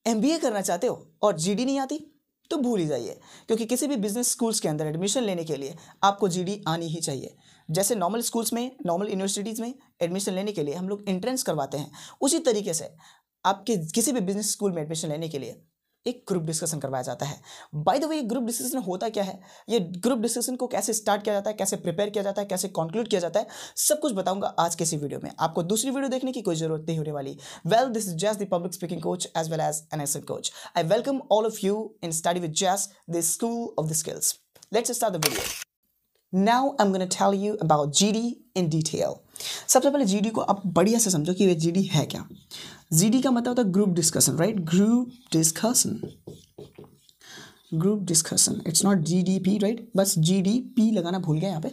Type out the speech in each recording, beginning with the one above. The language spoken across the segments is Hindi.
एमबीए करना चाहते हो और जीडी नहीं आती तो भूल ही जाइए, क्योंकि किसी भी बिजनेस स्कूल्स के अंदर एडमिशन लेने के लिए आपको जीडी आनी ही चाहिए। जैसे नॉर्मल स्कूल्स में, नॉर्मल यूनिवर्सिटीज़ में एडमिशन लेने के लिए हम लोग एंट्रेंस करवाते हैं, उसी तरीके से आपके किसी भी बिजनेस स्कूल में एडमिशन लेने के लिए एक ग्रुप डिस्कशन करवाया जाता है। By the way, group discussion होता क्या है, ये ग्रुप डिस्कशन को कैसे स्टार्ट किया जाता है, कैसे प्रिपेयर किया जाता है, कैसे कंक्लूड किया जाता है, सब कुछ बताऊंगा आज के इसी वीडियो में। आपको दूसरी वीडियो देखने की कोई जरूरत नहीं होने वाली। Well, this is Jas the public speaking coach as well as an Excel coach. I welcome all of you in study with Jas, the school of the skills. Let's start the video. Now I'm going to tell you about GD in detail. सबसे पहले GD को आप बढ़िया से समझो कि ये GD है क्या। GD का मतलब होता है group discussion, right? Group discussion, group discussion, it's not GDP, right? बस GDP लगाना भूल गए यहाँ पे,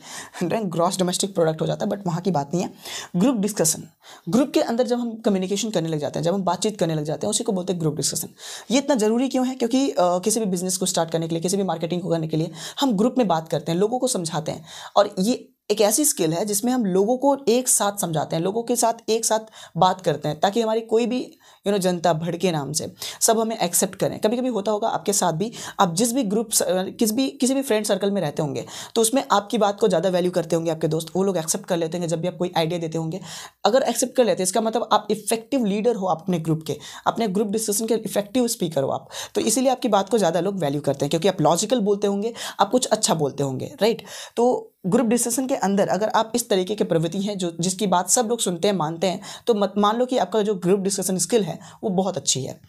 ग्रॉस डोमेस्टिक प्रोडक्ट हो जाता है, बट वहाँ की बात नहीं है। ग्रुप डिस्कशन, ग्रुप के अंदर जब हम कम्युनिकेशन करने लग जाते हैं, जब हम बातचीत करने लग जाते हैं, उसी को बोलते हैं ग्रुप डिस्कशन। ये इतना जरूरी क्यों है? क्योंकि किसी भी बिजनेस को स्टार्ट करने के लिए, किसी भी मार्केटिंग को करने के लिए हम ग्रुप में बात करते हैं, लोगों को समझाते हैं, और ये एक ऐसी स्किल है जिसमें हम लोगों को एक साथ समझाते हैं, लोगों के साथ एक साथ बात करते हैं, ताकि हमारी कोई भी जनता भड़के नाम से सब हमें एक्सेप्ट करें। कभी कभी होता होगा आपके साथ भी, आप जिस भी ग्रुप, किसी भी फ्रेंड सर्कल में रहते होंगे, तो उसमें आपकी बात को ज़्यादा वैल्यू करते होंगे आपके दोस्त, वो लोग एक्सेप्ट कर लेते हैं जब भी आप कोई आइडिया देते होंगे। अगर एक्सेप्ट कर लेते हैं, इसका मतलब आप इफेक्टिव लीडर हो अपने ग्रुप के, अपने ग्रुप डिस्कशन के इफेक्टिव स्पीकर हो आप, तो इसीलिए आपकी बात को ज़्यादा लोग वैल्यू करते हैं, क्योंकि आप लॉजिकल बोलते होंगे, आप कुछ अच्छा बोलते होंगे, राइट? तो ग्रुप डिस्कशन के अंदर अगर आप इस तरीके के प्रवृत्ति हैं जो जिसकी बात सब लोग सुनते हैं, मानते हैं, तो मत मान लो कि आपका जो ग्रुप डिस्कशन स्किल है वो बहुत अच्छी है।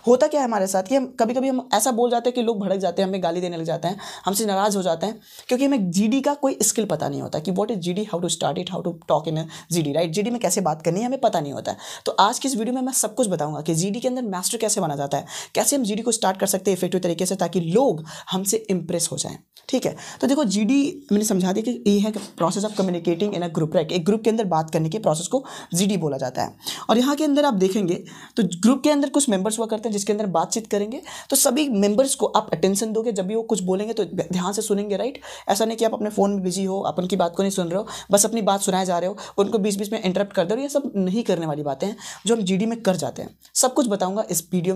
होता क्या है हमारे साथ कि हम कभी हम ऐसा बोल जाते हैं कि लोग भड़क जाते हैं, हमें गाली देने लग जाते हैं, हमसे नाराज हो जाते हैं, क्योंकि हमें जीडी का कोई स्किल पता नहीं होता कि what is GD, how to start it, how to talk in GD, right? GD में कैसे बात करनी है हमें पता नहीं होता है। तो आज की इस वीडियो में मैं सब कुछ बताऊंगा कि जीडी के अंदर मास्टर कैसे बना जाता है, कैसे हम जीडी को स्टार्ट कर सकते हैं इफेक्टिव तरीके से, ताकि लोग हमसे इंप्रेस हो जाएं। ठीक है, तो देखो जीडी मैंने समझा दिया कि ये है process of communicating in a group, right? एक ग्रुप के अंदर बात करने के प्रोसेस को जीडी बोला जाता है। और यहाँ के अंदर आप देखेंगे तो ग्रुप के अंदर कुछ मेंबर्स हुआ करते हैं जिसके अंदर बातचीत करेंगे, तो सभी मेंबर्स को आप अटेंशन दोगे, जब भी वो कुछ बोलेंगे तो ध्यान से सुनेंगे, राइट? ऐसा नहीं कि आप अपने फोन में बिजी हो, आप उनकी बात को नहीं सुन रहे हो, बस अपनी बात सुनाए जा रहे हो, उनको बीच बीच में इंटरप्ट कर दे रहे हो। ये सब नहीं करने वाली बातें हैं जो हम जीडी में कर जाते हैं। सब कुछ बताऊंगा इस वीडियो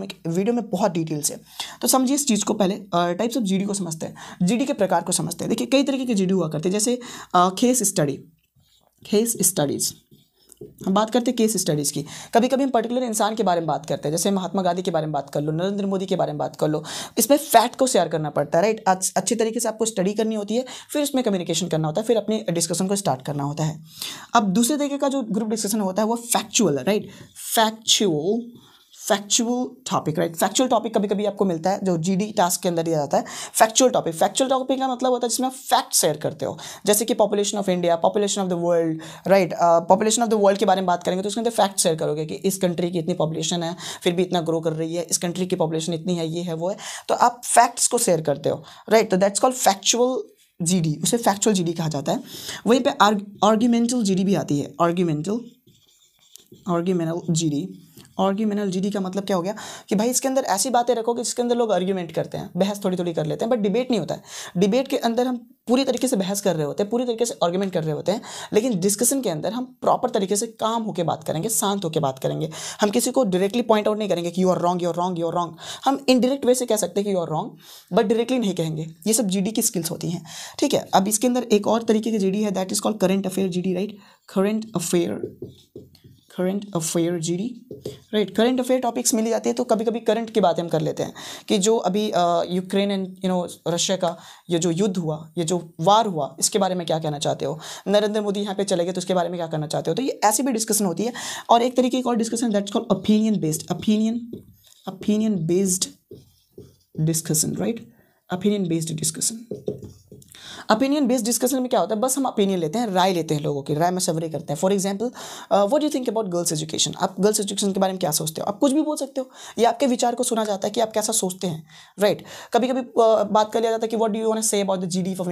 में बहुत डिटेल से। तो समझिए इस चीज़ को, पहले टाइप्स ऑफ जीडी को समझते हैं, जीडी के प्रकार को समझते हैं। देखिए कई तरीके के जीडी हुआ करते हैं, जैसे केस स्टडीज़, हम बात करते हैं केस स्टडीज़ की। कभी कभी हम पर्टिकुलर इंसान के बारे में बात करते हैं, जैसे महात्मा गांधी के बारे में बात कर लो, नरेंद्र मोदी के बारे में बात कर लो। इसमें फैक्ट को शेयर करना पड़ता है, राइट? अच्छी तरीके से आपको स्टडी करनी होती है, फिर इसमें कम्युनिकेशन करना होता है, फिर अपनी डिस्कशन को स्टार्ट करना होता है। अब दूसरे तरीके का जो ग्रुप डिस्कशन होता है वो फैक्चुअल है, right? Factual topic, right? Factual topic कभी कभी आपको मिलता है जो जीडी टास्क के अंदर दिया जाता है। फैक्चुअल टॉपिक का मतलब होता है जिसमें आप फैक्ट शेयर करते हो, जैसे कि population of India, population of the world, right? Population of the world के बारे में बात करेंगे तो उसके अंदर फैक्ट शेयर करोगे कि इस कंट्री की इतनी पॉपुलेशन है, फिर भी इतना ग्रो कर रही है, इस कंट्री की पॉपुलेशन इतनी है, ये है वो है, तो आप फैक्ट्स को शेयर करते हो, राइट? तो दैट्स कॉल्ड फैक्चुअल जीडी, उसे फैक्चुअल जीडी कहा जाता है। वहीं पे आर्ग्यूमेंटल जीडी भी आती है। आर्ग्यूमेंटल जीडी का मतलब क्या हो गया कि भाई इसके अंदर ऐसी बातें रखोगे जिसके अंदर लोग आर्ग्यूमेंट करते हैं, बहस थोड़ी थोड़ी कर लेते हैं, बट डिबेट नहीं होता है। डिबेट के अंदर हम पूरी तरीके से बहस कर रहे होते हैं, पूरी तरीके से आर्ग्यूमेंट कर रहे होते हैं, लेकिन डिस्कशन के अंदर हम प्रॉपर तरीके से काम होकर बात करेंगे, शांत होकर बात करेंगे। हम किसी को डायरेक्टली पॉइंट आउट नहीं करेंगे कि यू आर रॉन्ग। हम इनडायरेक्ट वे से कह सकते हैं कि you are wrong, but directly नहीं कहेंगे। ये सब जीडी की स्किल्स होती हैं, ठीक है? अब इसके अंदर एक और तरीके की जीडी है, that is called current affair GD, right? Current affair GD, right? Current affair topics मिल जाती है, तो कभी कभी करंट की बातें हम कर लेते हैं कि जो अभी यूक्रेन एंड रशिया का ये जो युद्ध हुआ, ये जो वार हुआ, इसके बारे में क्या कहना चाहते हो? नरेंद्र मोदी यहाँ पे चले गए तो उसके बारे में क्या करना चाहते हो? तो ये ऐसी भी डिस्कशन होती है। और एक तरीके की और discussion that's called opinion based discussion, right? Opinion based discussion में क्या होता है, बस हम ओपिनियन लेते हैं, राय लेते हैं, लोगों की राय मशवरे करते हैं। For example, what do you think about girls education? आप गर्ल्स एजुकेशन के बारे में क्या सोचते हो? आप कुछ भी बोल सकते हो, ये आपके विचार को सुना जाता है कि आप कैसा सोचते हैं, राइट? कभी कभी बात कर लिया जाता है कि what do you want to say about the GDP of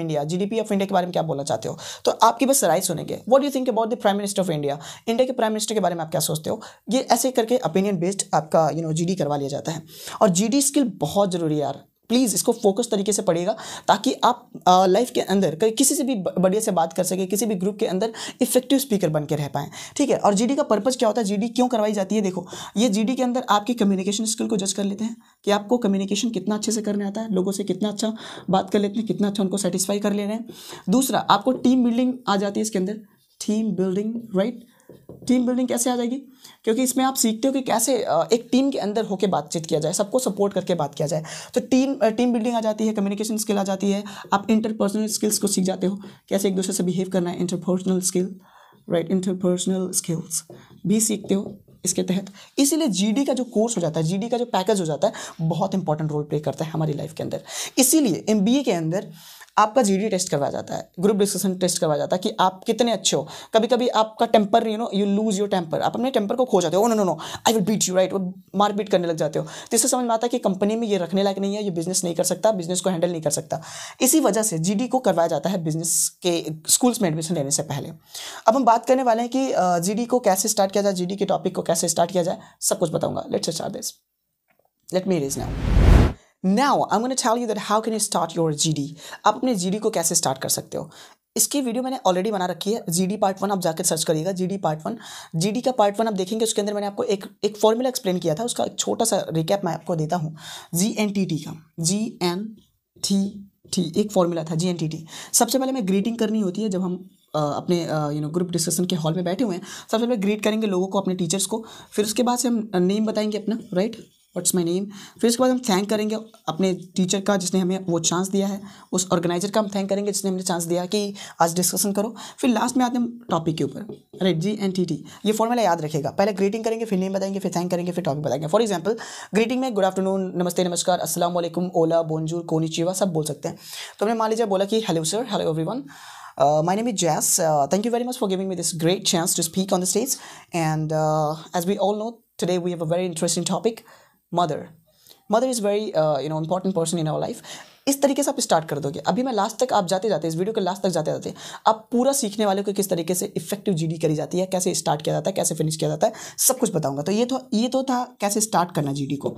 India के बारे में क्या बोलना चाहते हो, तो आपकी बस राय सुनेंगे। What do you think about the prime minister of India के प्राइम मिनिस्टर के बारे में आप क्या सोचते हो? ये ऐसे करके ओपिनियन बेस्ड आपका जीडी करवा लिया जाता है। और जीडी स्किल बहुत जरूरी है यार, प्लीज़ इसको फोकस तरीके से पढ़िएगा ताकि आप लाइफ के अंदर किसी से भी बढ़िया से बात कर सके, किसी भी ग्रुप के अंदर इफेक्टिव स्पीकर बन के रह पाएँ, ठीक है। और जीडी का पर्पस क्या होता है, जीडी क्यों करवाई जाती है? देखो, ये जीडी के अंदर आपकी कम्युनिकेशन स्किल को जज कर लेते हैं कि आपको कम्युनिकेशन कितना अच्छे से करने आता है, लोगों से कितना अच्छा बात कर लेते हैं, कितना अच्छा उनको सेटिस्फाई कर ले रहे हैं। दूसरा, आपको टीम बिल्डिंग आ जाती है इसके अंदर, team building, right. Team building कैसे आ जाएगी? क्योंकि इसमें आप सीखते हो कि कैसे एक टीम के अंदर होकर बातचीत किया जाए, सबको सपोर्ट करके बात किया जाए। तो टीम बिल्डिंग आ जाती है, कम्युनिकेशन स्किल आ जाती है, आप इंटरपर्सनल स्किल्स को सीख जाते हो, कैसे एक दूसरे से बिहेव करना है, interpersonal skill, right, interpersonal skills भी सीखते हो इसके तहत। इसीलिए जीडी का जो कोर्स हो जाता है, जीडी का जो पैकेज हो जाता है, बहुत इंपॉर्टेंट रोल प्ले करता है हमारी लाइफ के अंदर। इसीलिए एमबीए के अंदर आपका जीडी टेस्ट करवाया जाता है, ग्रुप डिस्कशन टेस्ट करवाया जाता है कि आप कितने अच्छे हो। कभी कभी आपका temper, you lose your temper, आप अपने टेम्पर को खो जाते हो, no I will beat you, right, वो मारपीट करने लग जाते हो। तो इससे समझ में आता है कि कंपनी में ये रखने लायक नहीं है, ये बिजनेस नहीं कर सकता, बिजनेस को हैंडल नहीं कर सकता। इसी वजह से जीडी को करवाया जाता है बिजनेस के स्कूल्स में एडमिशन लेने से पहले। अब हम बात करने वाले हैं कि जीडी को कैसे स्टार्ट किया जाए, जीडी के टॉपिक को कैसे स्टार्ट किया जाए, सब कुछ बताऊंगा। Let's start this. Let me रीज Now I'm going to tell you that how can you start your GD। आप अपने GD को कैसे स्टार्ट कर सकते हो। इसकी वीडियो मैंने ऑलरेडी बना रखी है, GD पार्ट 1, आप जाकर सर्च करिएगा GD पार्ट 1। GD का पार्ट 1 आप देखेंगे, उसके अंदर मैंने आपको एक फॉर्मूला एक्सप्लेन किया था, उसका एक छोटा सा रिकैप मैं आपको देता हूँ। GNTT का, GNTT एक फॉर्मूला था, GNTT। सबसे पहले हमें ग्रीटिंग करनी होती है जब हम अपने ग्रुप डिस्कशन के हॉल में बैठे हुए हैं। सबसे पहले ग्रीट करेंगे लोगों को, अपने टीचर्स को, फिर उसके बाद से हम नेम बताएंगे अपना, राइट, व्हाट्स माय नेम। फिर उसके बाद हम थैंक करेंगे अपने टीचर का जिसने हमें वो चांस दिया है, उस ऑर्गेनाइजर का हम थैंक करेंगे जिसने हमें चांस दिया कि आज डिस्कशन करो। फिर लास्ट में आते हैं टॉपिक के ऊपर, राइट, GNTT। ये फॉर्मूला याद रखेगा, पहले ग्रीटिंग करेंगे, फिर नेम बताएंगे, फिर थैंक करेंगे, फिर टॉपिक बताएंगे। फॉर एग्जाम्पल ग्रीटिंग में गुड आफ्टरनून, नमस्ते, नमस्कार, अस्सलाम वालेकुम, ओला, बोंजूर, कोनिचिवा सब बोल सकते हैं। तो हमने मान लीजिए बोला कि hello sir, hello everyone, my name is Jazz. Thank you very much for giving me this great chance to speak on the stage. And as we all know, today we have a very interesting topic, mother. Mother is very important person in our life. इस तरीके से आप स्टार्ट कर दोगे। अभी मैं लास्ट तक, आप जाते जाते इस वीडियो के लास्ट तक जाते जाते आप पूरा सीखने वाले को किस तरीके से इफेक्टिव जीडी करी जाती है, कैसे स्टार्ट किया जाता है, कैसे फिनिश किया जाता है, सब कुछ बताऊंगा। तो ये तो था कैसे स्टार्ट करना जीडी को,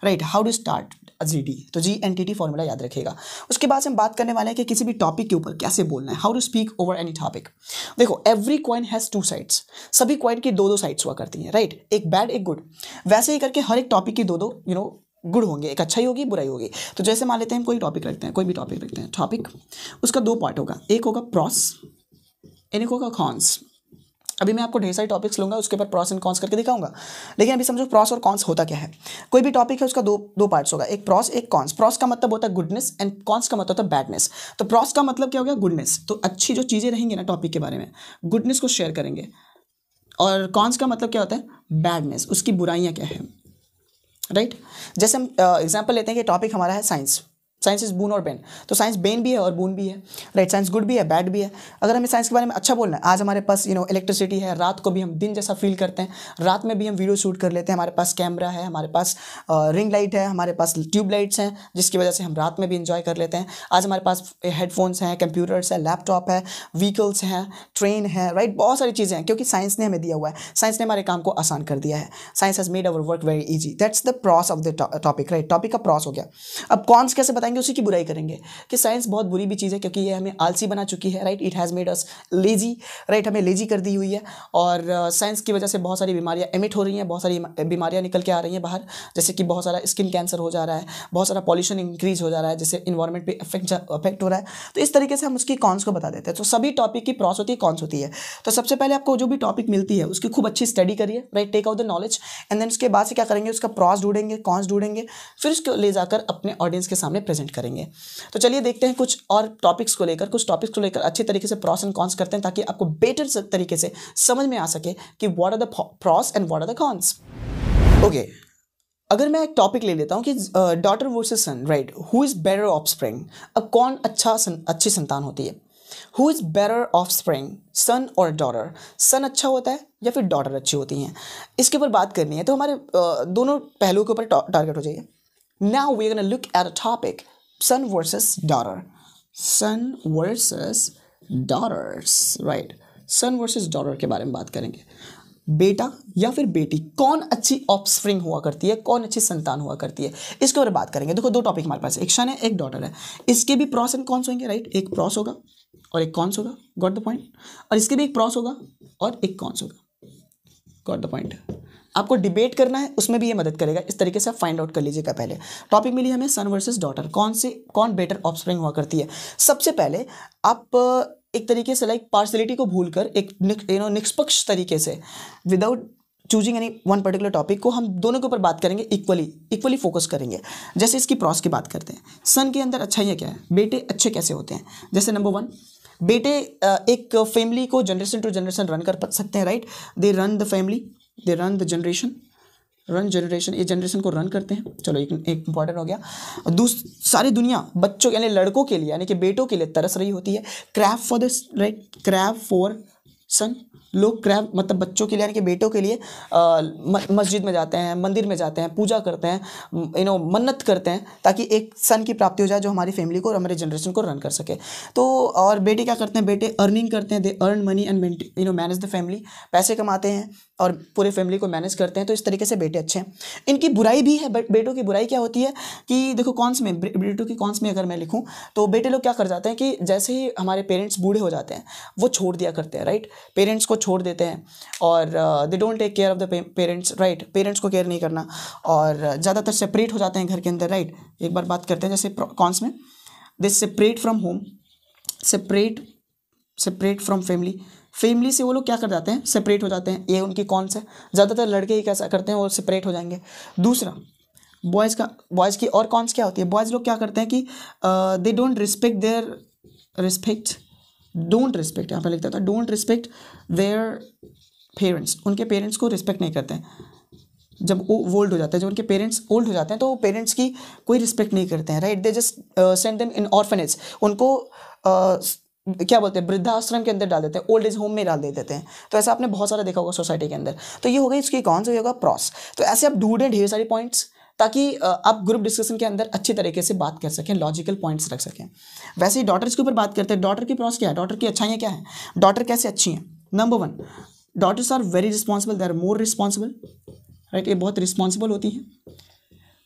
right, how to start GD. तो GNTT फॉर्मूला याद रखिएगा। उसके बाद से हम बात करने वाले हैं कि किसी भी टॉपिक के ऊपर कैसे बोलना है, how to speak over any topic. देखो, एवरी कॉइन हैज़ 2 साइड्स, सभी कॉइन की 2 साइड्स हुआ करती हैं, राइट, एक बैड एक गुड। वैसे ही करके हर एक टॉपिक की 2 गुड होंगे, एक अच्छाई होगी, बुराई होगी। तो जैसे मान लेते हैं हम कोई टॉपिक रखते हैं, कोई भी टॉपिक रखते हैं, टॉपिक उसका 2 पार्ट होगा, एक होगा प्रॉस, एक होगा कॉन्स। अभी मैं आपको ढेर सारे टॉपिक्स लूँगा, उसके ऊपर प्रॉस एंड कॉन्स करके दिखाऊंगा। लेकिन अभी समझो प्रॉस और कॉन्स होता क्या है। कोई भी टॉपिक है उसका दो पार्ट्स होगा, एक प्रॉस एक कॉन्स। प्रॉस का मतलब होता है गुडनेस एंड कॉन्स का मतलब होता है बैडनेस। तो प्रॉस का मतलब क्या हो गया, गुडनेस, तो अच्छी जो चीज़ें रहेंगी ना टॉपिक के बारे में, गुडनेस को शेयर करेंगे। और कॉन्स का मतलब क्या होता है, बैडनेस, उसकी बुराइयाँ क्या है, राइट। जैसे हम एग्जाम्पल लेते हैं कि टॉपिक हमारा है साइंस, साइंस इज बून और बेन। तो साइंस बेन भी है और बून भी है, राइट, साइंस गुड भी है, बैड भी है। अगर हमें साइंस के बारे में अच्छा बोलना है, आज हमारे पास इलेक्ट्रिसिटी है, रात को भी हम दिन जैसा फील करते हैं, रात में भी हम वीडियो शूट कर लेते हैं, हमारे पास कैमरा है, हमारे पास रिंग लाइट है, हमारे पास ट्यूब लाइट्स हैं, जिसकी वजह से हम रात में भी इंजॉय कर लेते हैं। आज हमारे पास हेडफोन्स हैं, कंप्यूटर्स है, लैपटॉप है, व्हीकल्स हैं, ट्रेन है, राइट, बहुत सारी चीज़ें हैं, क्योंकि साइंस ने हमें दिया हुआ है, साइंस ने हमारे काम को आसान कर दिया है। Science has made our work very easy, that's the pros of the topic, right, topic का प्रॉस हो गया। अब कॉन्स कैसे बताएंगे, उसी की बुराई करेंगे कि साइंस बहुत बुरी भी चीज़ है, क्योंकि ये हमें आलसी बना चुकी है, right, it has made us lazy, right, हमें लेजी कर दी हुई है। और साइंस की वजह से बहुत सारी बीमारियां एमिट हो रही हैं, बहुत सारी बीमारियां निकल के आ रही हैं बाहर, जैसे कि बहुत सारा स्किन कैंसर हो जा रहा है, बहुत सारा पॉल्यूशन इंक्रीज हो जा रहा है, जिससे इन्वायरमेंट पे अफेक्ट हो रहा है। तो इस तरीके से हम उसकी कॉन्स को बता देते हैं। तो सभी टॉपिक की प्रॉस होती है, कॉन्स होती है। तो सबसे पहले आपको जो भी टॉपिक मिलती है उसकी खूब अच्छी स्टडी करिए, right, take out the knowledge, and then उसके बाद से क्या करेंगे, उसका प्रॉस ढूंढेंगे, कॉन्स ढूंढेंगे, फिर उसको ले जाकर अपने ऑडियंस के सामने प्रेजेंट करेंगे। तो चलिए देखते हैं कुछ और टॉपिक्स को लेकर अच्छे तरीके से प्रॉस एंड कॉन्स करते हैं, ताकि आपको बेटर तरीके से समझ में आ सके कि what are the pros and what are the cons. Okay, अगर मैं एक टॉपिक ले लेता हूं कि daughter versus son, right, who is better offspring, अब कौन अच्छी संतान होती है, who is better offspring, son और डॉटर, सन अच्छा होता है या फिर डॉटर अच्छी होती हैं, इसके ऊपर बात करनी है। तो हमारे दोनों पहलुओं के ऊपर टारगेट हो जाइए। Now we are gonna look at a topic son versus daughter, son versus daughters, right, son versus daughter के बारे में बात करेंगे। बेटा या फिर बेटी, कौन अच्छी ऑफस्प्रिंग हुआ करती है, कौन अच्छी संतान हुआ करती है, इसके बारे में बात करेंगे। देखो दो टॉपिक हमारे पास, एक सन है एक डॉटर है, इसके भी प्रॉस एंड कॉन्स होंगे, राइट। एक प्रॉस होगा और एक कॉन्स होगा, गॉट द पॉइंट। और इसके भी एक प्रॉस होगा और एक कॉन्स होगा, गॉट द पॉइंट। आपको डिबेट करना है उसमें भी ये मदद करेगा, इस तरीके से आप फाइंड आउट कर लीजिएगा। पहले टॉपिक मिली हमें सन वर्सेस डॉटर, कौन बेटर ऑफस्प्रिंग हुआ करती है। सबसे पहले आप एक तरीके से लाइक पार्शलिटी को भूलकर एक निष्पक्ष तरीके से without choosing any one particular topic को हम दोनों के ऊपर बात करेंगे, इक्वली फोकस करेंगे। जैसे इसकी प्रॉस की बात करते हैं, सन के अंदर अच्छाइयाँ क्या है, बेटे अच्छे कैसे होते हैं। जैसे नंबर 1, बेटे एक फैमिली को जनरेशन टू जनरेशन रन कर सकते हैं, right. They run the family, they run the generation, ये जनरेशन को रन करते हैं। चलो एक इंपॉर्टेंट हो गया। सारी दुनिया बच्चों यानी लड़कों के लिए यानी कि बेटों के लिए तरस रही होती है। Crave for this, right, crave for son. लोग क्रैब मतलब बच्चों के लिए यानी कि बेटों के लिए मस्जिद में जाते हैं, मंदिर में जाते हैं, पूजा करते हैं, मन्नत करते हैं ताकि एक सन की प्राप्ति हो जाए जो हमारी फैमिली को और हमारे जनरेशन को रन कर सके। तो और बेटे क्या करते हैं, बेटे अर्निंग करते हैं, दे earn money and manage the family, पैसे कमाते हैं और पूरे फैमिली को मैनेज करते हैं। तो इस तरीके से बेटे अच्छे हैं। इनकी बुराई भी है, बेटों की बुराई क्या होती है कि देखो कॉन्स में, बेटों की कॉन्स में अगर मैं लिखूँ तो बेटे लोग क्या कर जाते हैं कि जैसे ही हमारे पेरेंट्स बूढ़े हो जाते हैं वो छोड़ दिया करते हैं, राइट। पेरेंट्स को छोड़ देते हैं और they don't take care of the parents, right. Parents को केयर नहीं करना और ज़्यादातर सेपरेट हो जाते हैं घर के अंदर, राइट। एक बार बात करते हैं जैसे कॉन्स में, they separate from home, separate from family से वो लोग क्या कर जाते हैं, सेपरेट हो जाते हैं। ये उनकी कॉन्स है। ज़्यादातर लड़के ही कैसा करते हैं, वो सेपरेट हो जाएंगे। दूसरा बॉयज़ की और कॉन्स क्या होती है, बॉयज़ लोग क्या करते हैं कि दे डोंट रिस्पेक्ट यहाँ पर लिखता था डोंट रिस्पेक्ट देयर पेरेंट्स, उनके पेरेंट्स को रिस्पेक्ट नहीं करते हैं। जब वो ओल्ड हो जाते हैं, जब उनके पेरेंट्स ओल्ड हो जाते हैं तो वो पेरेंट्स की कोई रिस्पेक्ट नहीं करते हैं, right. They just send them in orphanage, उनको क्या बोलते हैं, वृद्धाश्रम के अंदर डाल देते हैं, ओल्ड एज होम में डाल दे देते हैं। तो ऐसा आपने बहुत सारा देखा होगा सोसाइटी के अंदर। तो ये हो गई इसकी कौन सा होगा प्रॉस। तो ऐसे आप ढूंढें ढेर सारी पॉइंट्स ताकि आप ग्रुप डिस्कशन के अंदर अच्छी तरीके से बात कर सकें, लॉजिकल पॉइंट्स रख सकें। वैसे ही डॉटर्स के ऊपर बात करते हैं। डॉटर की प्रॉस क्या है, डॉटर की अच्छाइयाँ क्या हैं, डॉटर कैसे अच्छी हैं। Number 1, daughters are very responsible, they are more responsible, right. ये बहुत रिस्पॉन्सिबल होती हैं।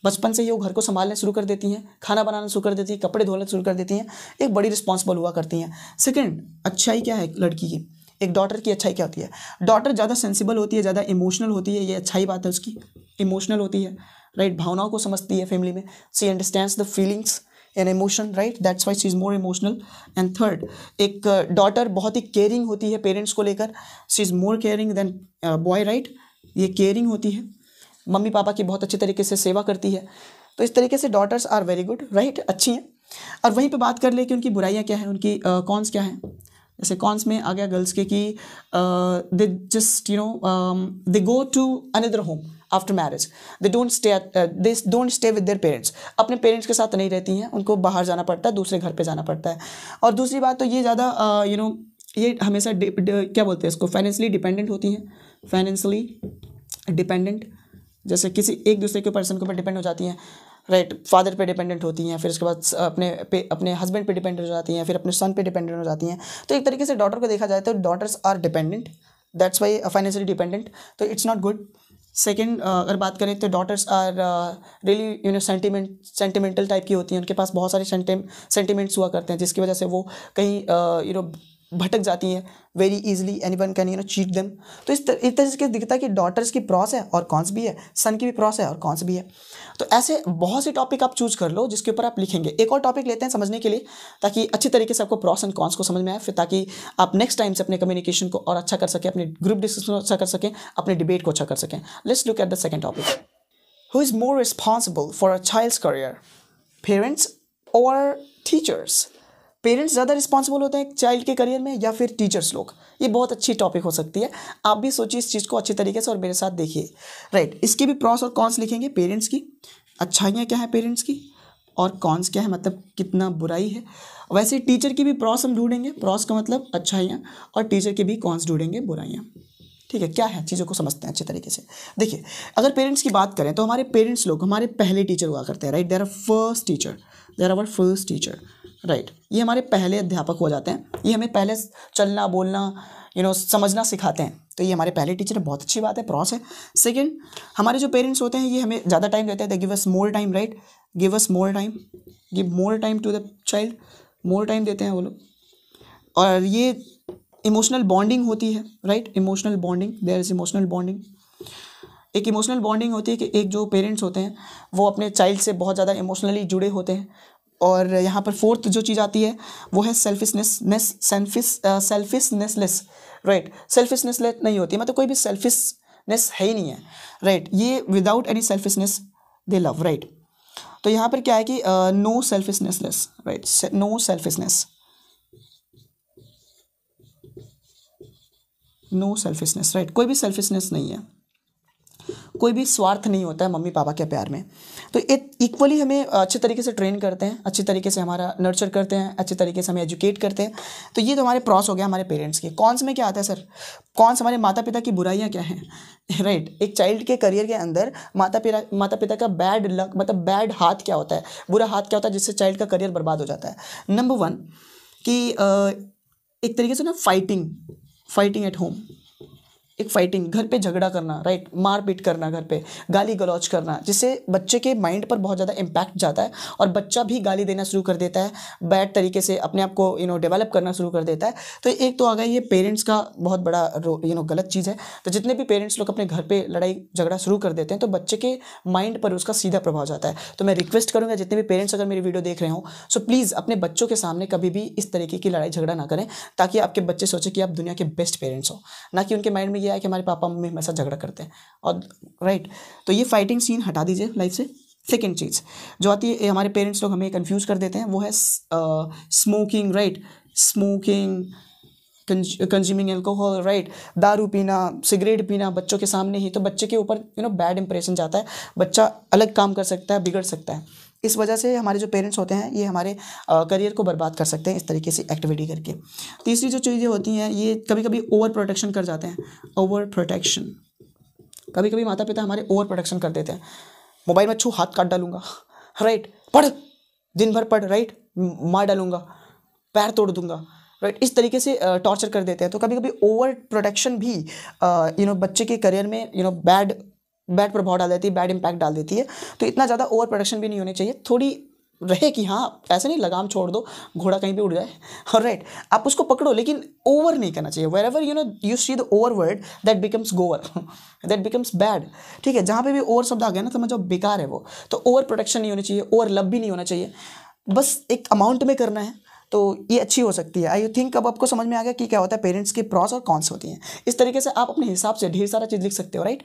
बचपन से ही वो घर को संभालना शुरू कर देती हैं, खाना बनाना शुरू कर देती हैं, कपड़े धोना शुरू कर देती हैं, एक बड़ी रिस्पॉन्सिबल हुआ करती हैं। सेकंड, अच्छाई क्या है लड़की की, एक डॉटर की अच्छाई क्या होती है, डॉटर ज़्यादा सेंसिबल होती है, ज़्यादा इमोशनल होती है। ये अच्छाई बात है उसकी, इमोशनल होती है, राइट। भावनाओं को समझती है फैमिली में, she understands the feelings and emotion, right, that's why she is more emotional. And third, एक डॉटर बहुत ही केयरिंग होती है पेरेंट्स को लेकर, she is more caring than boy, right. ये केयरिंग होती है, मम्मी पापा की बहुत अच्छे तरीके से सेवा करती है। तो इस तरीके से daughters are very good, right, अच्छी हैं। और वहीं पे बात कर ले कि उनकी बुराइयाँ क्या हैं, उनकी कॉन्स क्या हैं। जैसे कॉन्स में आ गया गर्ल्स के कि they just they go to another home after marriage, they don't stay with their parents, अपने पेरेंट्स के साथ नहीं रहती हैं, उनको बाहर जाना पड़ता है, दूसरे घर पे जाना पड़ता है। और दूसरी बात तो ये ज़्यादा ये हमेशा क्या बोलते हैं इसको, फाइनेंशियली डिपेंडेंट होती हैं, फाइनेंशियली डिपेंडेंट, जैसे किसी एक दूसरे के पर्सन के ऊपर डिपेंड हो जाती हैं, राइट। फादर पे डिपेंडेंट होती हैं, फिर उसके बाद अपने हस्बैंड पे डिपेंडेंट हो जाती हैं, फिर अपने सन पे डिपेंडेंट हो जाती हैं। तो एक तरीके से डॉटर को देखा जाए तो daughters are dependent, that's why financially dependent, तो इट्स नॉट गुड। सेकेंड, अगर बात करें तो daughters are really sentimental type की होती हैं, उनके पास बहुत सारे सेंटिमेंट्स हुआ करते हैं जिसकी वजह से वो कहीं भटक जाती हैं very easily, anyone can cheat them. तो इस तरह से दिखता है कि डॉटर्स की प्रॉस है और कॉन्स भी है, सन की भी प्रॉस है और कॉन्स भी है। तो ऐसे बहुत से टॉपिक आप चूज कर लो जिसके ऊपर आप लिखेंगे। एक और टॉपिक लेते हैं समझने के लिए ताकि अच्छी तरीके से आपको प्रॉस एंड कॉन्स को समझ में आए, फिर ताकि आप नेक्स्ट टाइम से अपने कम्युनिकेशन को और अच्छा कर सकें, अपने ग्रुप डिस्कशन को अच्छा कर सकें, अपने डिबेट को अच्छा कर सकें। Let's look at the second topic. Who is more responsible for a child's career, parents और टीचर्स। पेरेंट्स ज़्यादा रिस्पॉन्सिबल होते हैं एक चाइल्ड के करियर में या फिर टीचर्स लोग। ये बहुत अच्छी टॉपिक हो सकती है, आप भी सोचिए इस चीज़ को अच्छी तरीके से और मेरे साथ देखिए, राइट। इसकी भी प्रॉस और कॉन्स लिखेंगे, पेरेंट्स की अच्छाइयाँ क्या है पेरेंट्स की और कॉन्स क्या है, मतलब कितना बुराई है। वैसे टीचर की भी प्रॉस हम ढूंढेंगे, प्रॉस का मतलब अच्छाइयाँ, और टीचर की भी कॉन्स ढूंढेंगे, बुराइयाँ। ठीक है, क्या है चीज़ों को समझते हैं अच्छे तरीके से। देखिए, अगर पेरेंट्स की बात करें तो हमारे पेरेंट्स लोग हमारे पहले टीचर हुआ करते हैं, right. They are first teacher, they are our first teacher, right. ये हमारे पहले अध्यापक हो जाते हैं, ये हमें पहले चलना बोलना समझना सिखाते हैं। तो ये हमारे पहले टीचर है, बहुत अच्छी बात है, प्रॉस है। सेकंड, हमारे जो पेरेंट्स होते हैं ये हमें ज़्यादा टाइम देते हैं, they give us more time, right, give us more time, give more time to the child, more time देते हैं वो लोग। और ये इमोशनल बॉन्डिंग होती है, right, emotional bonding, there is emotional bonding. एक इमोशनल बॉन्डिंग होती है कि एक जो पेरेंट्स होते हैं वो अपने चाइल्ड से बहुत ज़्यादा इमोशनली जुड़े होते हैं। और यहाँ पर फोर्थ जो चीज़ आती है वो है सेल्फिशनेस, राइट, सेल्फिशनेस नहीं होती है, मतलब कोई भी सेल्फिशनेस है ही नहीं है, राइट, ये without any selfishness they love, right. तो यहाँ पर क्या है कि no selfishness, right, no selfishness, no selfishness, right, कोई भी सेल्फिशनेस नहीं है, कोई भी स्वार्थ नहीं होता है मम्मी पापा के प्यार में। तो इक्वली हमें अच्छे तरीके से ट्रेन करते हैं, अच्छी तरीके से हमारा नर्चर करते हैं, अच्छे तरीके से हमें एजुकेट करते हैं। तो ये तो हमारे प्रॉस हो गया हमारे पेरेंट्स के। कॉन्स में क्या आता है सर? कॉन्स हमारे माता पिता की बुराइयाँ क्या हैं, राइट। एक चाइल्ड के करियर के अंदर माता पिता का बैड लक, मतलब बैड हाथ क्या होता है, बुरा हाथ क्या होता है जिससे चाइल्ड का करियर बर्बाद हो जाता है। नंबर 1 कि एक तरीके से ना फाइटिंग एट होम, एक फाइटिंग, घर पे झगड़ा करना, राइट, मारपीट करना, घर पे गाली गलौज करना, जिससे बच्चे के माइंड पर बहुत ज़्यादा इम्पैक्ट जाता है और बच्चा भी गाली देना शुरू कर देता है, बैड तरीके से अपने आप को डेवलप करना शुरू कर देता है। तो एक तो आ गया ये पेरेंट्स का बहुत बड़ा गलत चीज़ है। तो जितने भी पेरेंट्स लोग अपने घर पे लड़ाई झगड़ा शुरू कर देते हैं तो बच्चे के माइंड पर उसका सीधा प्रभाव जाता है। तो मैं रिक्वेस्ट करूँगा जितने भी पेरेंट्स अगर मेरी वीडियो देख रहे हो, सो प्लीज़ अपने बच्चों के सामने कभी भी इस तरीके की लड़ाई झगड़ा ना करें, ताकि आपके बच्चे सोचें कि आप दुनिया के बेस्ट पेरेंट्स हो, ना कि उनके माइंड में ये है कि हमारे पापा मम्मी हमेशा झगड़ा करते हैं। और राइट, तो ये फाइटिंग सीन हटा दीजिए लाइफ से। सेकेंड चीज़ जो आती है, हमारे पेरेंट्स लोग हमें कंफ्यूज कर देते हैं, वो है smoking, right, smoking, consuming alcohol, right, दारू पीना, सिगरेट पीना बच्चों के सामने ही। तो बच्चे के ऊपर बैड इंप्रेशन जाता है, बच्चा अलग काम कर सकता है, बिगड़ सकता है। इस वजह से हमारे जो पेरेंट्स होते हैं ये हमारे करियर को बर्बाद कर सकते हैं इस तरीके से एक्टिविटी करके। तीसरी जो चीज़ें होती हैं, ये कभी कभी ओवर प्रोटेक्शन कर जाते हैं, ओवर प्रोटेक्शन। कभी कभी माता पिता हमारे ओवर प्रोटेक्शन कर देते हैं, मोबाइल में छू हाथ काट डालूंगा, राइट, पढ़, दिन भर पढ़, राइट, मार डालूंगा, पैर तोड़ दूंगा, राइट, इस तरीके से टॉर्चर कर देते हैं। तो कभी कभी ओवर प्रोटेक्शन भी बच्चे के करियर में बैड प्रभाव डाल देती है, बैड इम्पैक्ट डाल देती है। तो इतना ज़्यादा ओवर प्रोटेक्शन भी नहीं होनी चाहिए, थोड़ी रहे कि हाँ ऐसे नहीं लगाम छोड़ दो, घोड़ा कहीं भी उड़ जाए, राइट, आप उसको पकड़ो, लेकिन ओवर नहीं करना चाहिए। Where ever you see the over word that becomes गोवर, दैट बिकम्स बैड, ठीक है। जहाँ पे भी ओवर शब्द आ गया ना, समझो बेकार है वो। तो ओवर प्रोटेक्शन नहीं होनी चाहिए, ओवर लव भी नहीं होना चाहिए, बस एक अमाउंट में करना है। तो ये अच्छी हो सकती है। आई थिंक अब आपको समझ में आ गया कि क्या होता है पेरेंट्स के प्रॉस और कॉन्स होती हैं। इस तरीके से आप अपने हिसाब से ढेर सारा चीज़ लिख सकते हो, राइट।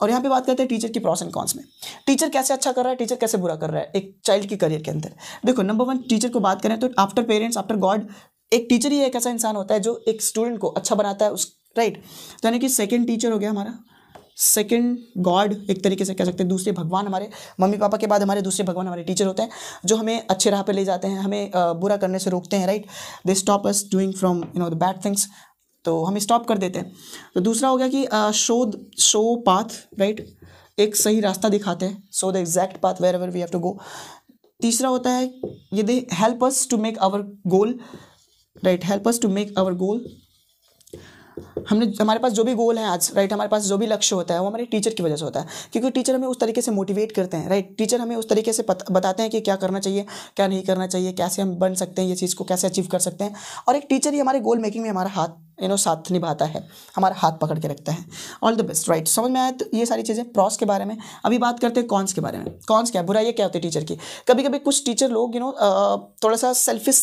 और यहाँ पे बात करते हैं टीचर की प्रॉस एंड कॉन्स में। टीचर कैसे अच्छा कर रहा है, टीचर कैसे बुरा कर रहा है एक चाइल्ड की करियर के अंदर। देखो, नंबर 1 टीचर को बात करें तो आफ्टर पेरेंट्स, आफ्टर गॉड, एक टीचर ही एक ऐसा इंसान होता है जो एक स्टूडेंट को अच्छा बनाता है, राइट। तो यानी कि सेकेंड टीचर हो गया हमारा, सेकेंड गॉड एक तरीके से कह सकते हैं, दूसरे भगवान। हमारे मम्मी पापा के बाद हमारे दूसरे भगवान हमारे टीचर होते हैं, जो हमें अच्छे राह पे ले जाते हैं, हमें बुरा करने से रोकते हैं, right. They stop us doing from the bad things, तो हम स्टॉप कर देते हैं। तो दूसरा हो गया कि शो पाथ, राइट, एक सही रास्ता दिखाते हैं, so the exact path where ever we have to go. तीसरा होता है ये they help us to make our goal, right, help us to make our goal. हमारे पास जो भी गोल है आज, राइट, हमारे पास जो भी लक्ष्य होता है वो हमारे टीचर की वजह से होता है, क्योंकि टीचर हमें उस तरीके से मोटिवेट करते हैं, राइट। टीचर हमें उस तरीके से बताते हैं कि क्या करना चाहिए, क्या नहीं करना चाहिए, कैसे हम बन सकते हैं, ये चीज़ को कैसे अचीव कर सकते हैं। और एक टीचर ही हमारे गोल मेकिंग में हमारा हाथ साथ निभाता है, हमारा हाथ पकड़ के रखता है। All the best, right. समझ में आया तो ये सारी चीज़ें प्रॉस के बारे में। अभी बात करते हैं कॉन्स के बारे में। कॉन्स क्या, बुराई क्या होती है टीचर की। कभी कभी कुछ टीचर लोग थोड़ा सा सेल्फिश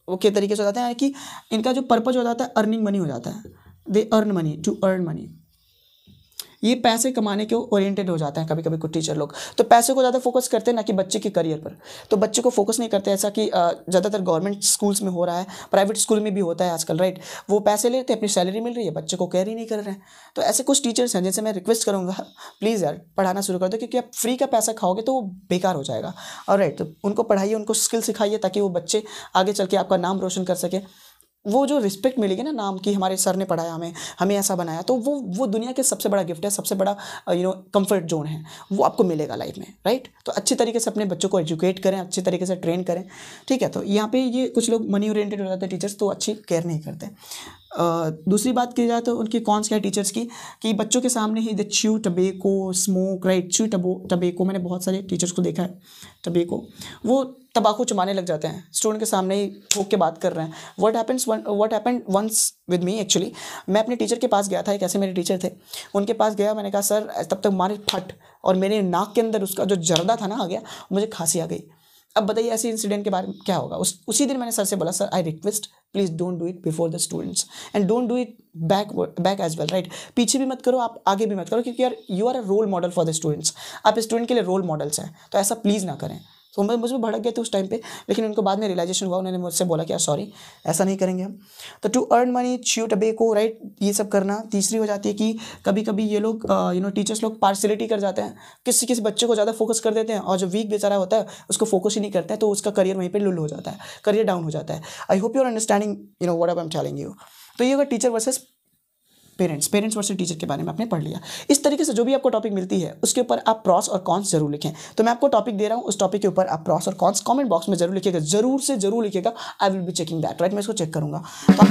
के तरीके से हो जाते हैं, कि इनका जो पर्पज हो जाता है अर्निंग मनी हो जाता है। They earn money to earn money, ये पैसे कमाने के ओरिएंटेड हो जाते हैं कभी कभी कुछ टीचर लोग। तो पैसे को ज़्यादा फोकस करते हैं ना कि बच्चे के करियर पर। तो बच्चे को फोकस नहीं करते, ऐसा कि ज़्यादातर गवर्नमेंट स्कूल्स में हो रहा है, प्राइवेट स्कूल में भी होता है आजकल, राइट। वो पैसे लेते हैं, अपनी सैलरी मिल रही है, बच्चे को केयर ही नहीं कर रहे हैं। तो ऐसे कुछ टीचर्स हैं जिनसे मैं रिक्वेस्ट करूँगा, प्लीज़ यार पढ़ाना शुरू कर दो, क्योंकि आप फ्री का पैसा खाओगे तो वो बेकार हो जाएगा। और राइट, तो उनको पढ़ाइए, उनको स्किल सिखाइए, ताकि वो बच्चे आगे चल के आपका नाम रोशन कर सके। वो जो रिस्पेक्ट मिलेगी ना नाम की, हमारे सर ने पढ़ाया हमें ऐसा बनाया, तो वो दुनिया के सबसे बड़ा गिफ्ट है, सबसे बड़ा कंफर्ट जोन है, वो आपको मिलेगा लाइफ में, राइट। तो अच्छी तरीके से अपने बच्चों को एजुकेट करें, अच्छी तरीके से ट्रेन करें, ठीक है। तो यहाँ पे ये कुछ लोग मनी ओरिएंटेड हो जाते हैं टीचर्स, तो अच्छी केयर नहीं करते। दूसरी बात की जाए तो उनकी कॉन्स क्या है टीचर्स की, कि बच्चों के सामने ही they chew tobacco, smoke, right, chew tobacco, मैंने बहुत सारे टीचर्स को देखा है, टबेको, वो तंबाकू चबाने लग जाते हैं, स्टूडेंट के सामने ही ठोक के बात कर रहे हैं। What happened once with me actually, मैं अपने टीचर के पास गया था, एक ऐसे मेरे टीचर थे, उनके पास गया, मैंने कहा सर, तब तक मारे फट, और मेरे नाक के अंदर उसका जो जर्दा था ना आ गया, मुझे खांसी आ गई। अब बताइए ऐसे इंसिडेंट के बारे में क्या होगा। उसी दिन मैंने सर से बोला, sir I request please don't do it before the students and don't do it back as well, right. पीछे भी मत करो, आप आगे भी मत करो, क्योंकि यार you are a role model for the students, आप स्टूडेंट के लिए रोल मॉडल्स हैं, तो ऐसा प्लीज़ ना करें। तो मैं मुझे भड़क गए थे उस टाइम पे, लेकिन उनको बाद में रियलाइजेशन हुआ, उन्होंने मुझसे बोला कि यार सॉरी, ऐसा नहीं करेंगे हम। तो to earn money, chew tobacco, right, ये सब करना। तीसरी हो जाती है कि कभी कभी ये लोग टीचर्स लोग पार्शलिटी कर जाते हैं, किसी किसी बच्चे को ज़्यादा फोकस कर देते हैं, और जो वीक बेचारा होता है उसको फोकस ही नहीं करते हैं, तो उसका करियर वहीं पर लुल हो जाता है, करियर डाउन हो जाता है। I hope you are understanding what I am telling you. तो ये होगा teacher versus parents versus teacher के बारे में आपने पढ़ लिया। इस तरीके से जो भी आपको टॉपिक मिलती है उसके ऊपर आप प्रॉस और कॉन्स जरूर लिखें। तो मैं आपको टॉपिक दे रहा हूँ, उस टॉपिक के ऊपर आप प्रॉस और कॉन्स कमेंट बॉक्स में जरूर लिखिएगा, जरूर से जरूर लिखिएगा। I will be checking that, right, मैं इसको चेक करूँगा। तो